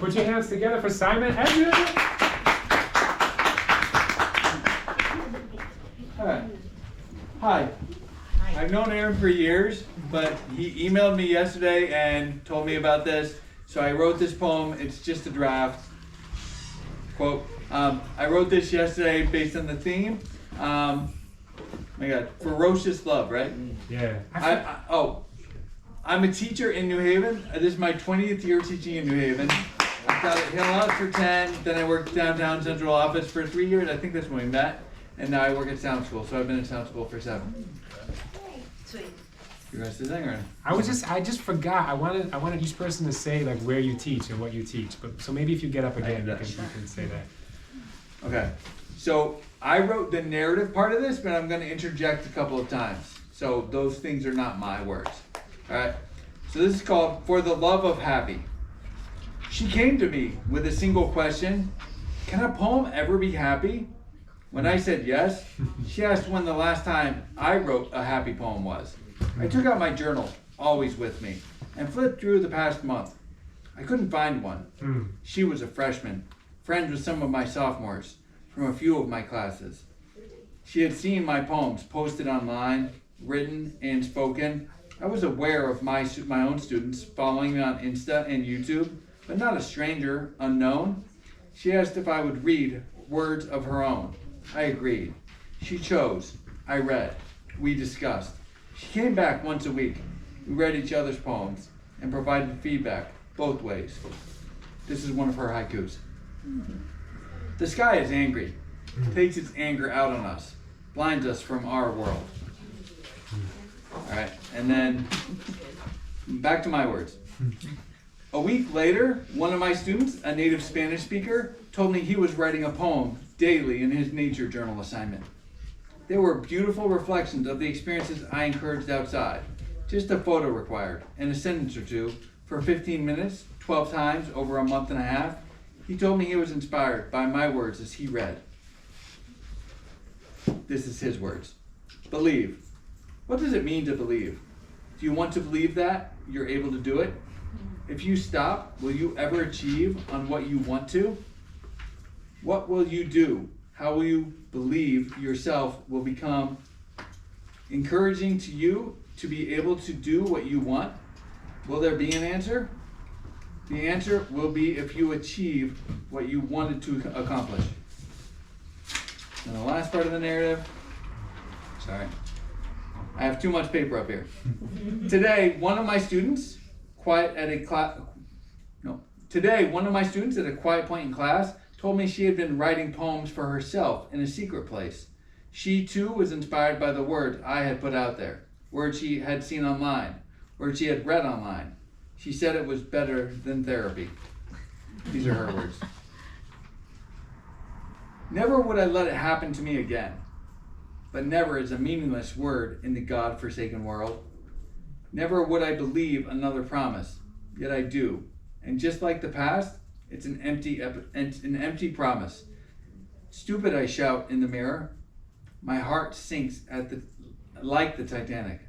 Put your hands together for Simon Edmund. Hi. I've known Aaron for years, but he emailed me yesterday and told me about this. So I wrote this poem. It's just a draft. Quote, I wrote this yesterday based on the theme. My God, Ferocious Love, right? Yeah. I'm a teacher in New Haven. This is my 20th year teaching in New Haven. I taught at Hill House for 10, then I worked downtown central office for 3 years. I think that's when we met. And now I work at sound school, so I've been at sound school for 7. Sweet. You guys to sing or? I just forgot. I wanted each person to say like where you teach and what you teach. But so maybe if you get up again, you can say that. Okay. So I wrote the narrative part of this, but I'm going to interject a couple of times. So those things are not my words. All right. So this is called For the Love of Happy. She came to me with a single question. Can a poem ever be happy? When I said yes, she asked when the last time I wrote a happy poem was. I took out my journal, always with me, and flipped through the past month. I couldn't find one. She was a freshman, friends with some of my sophomores from a few of my classes. She had seen my poems posted online, written and spoken. I was aware of my own students following me on Insta and YouTube, but not a stranger, unknown. She asked if I would read words of her own. I agreed. She chose. I read. We discussed. She came back once a week. We read each other's poems and provided feedback both ways. This is one of her haikus. The sky is angry, takes its anger out on us, blinds us from our world. All right, and then back to my words. A week later, one of my students, a native Spanish speaker, told me he was writing a poem daily in his nature journal assignment. There were beautiful reflections of the experiences I encouraged outside. Just a photo required, and a sentence or two, for 15 minutes, 12 times over a month and a half. He told me he was inspired by my words as he read. This is his words. Believe. What does it mean to believe? Do you want to believe that you're able to do it? If you stop, will you ever achieve on what you want to? What will you do? How will you believe yourself will become encouraging to you to be able to do what you want? Will there be an answer? The answer will be if you achieve what you wanted to accomplish. And the last part of the narrative, sorry, I have too much paper up here. Today, one of my students at a quiet point in class told me she had been writing poems for herself in a secret place. She too was inspired by the words I had put out there, words she had seen online, words she had read online. She said it was better than therapy. These are her words. Never would I let it happen to me again. But never is a meaningless word in the God-forsaken world. Never would I believe another promise, yet I do. And just like the past, it's an empty promise. Stupid, I shout in the mirror. My heart sinks like the Titanic.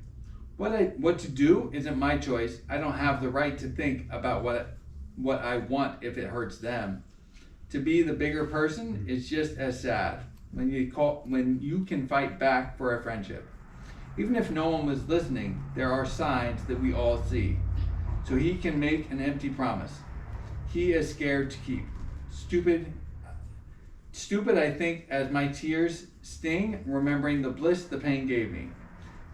What to do isn't my choice. I don't have the right to think about what I want if it hurts them. To be the bigger person is just as sad when you can fight back for a friendship. Even if no one was listening, there are signs that we all see. So he can make an empty promise. He is scared to keep. Stupid, I think, as my tears sting, remembering the bliss the pain gave me.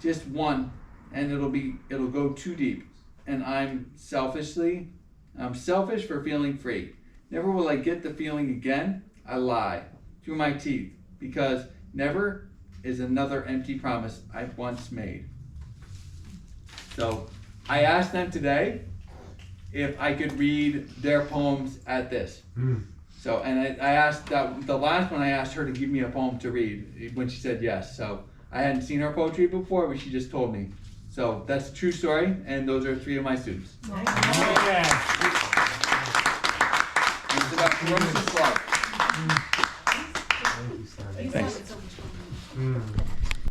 Just one, and it'll go too deep. And I'm selfish for feeling free. Never will I get the feeling again. I lie through my teeth, because never is another empty promise I once made. So I asked them today if I could read their poems at this. So, and I asked that the last one I asked her to give me a poem to read when she said yes. So I hadn't seen her poetry before, but she just told me. So that's a true story, and those are 3 of my students. Oh, yeah. And it's about Ferocious Love. Thank you, Simon. Thanks.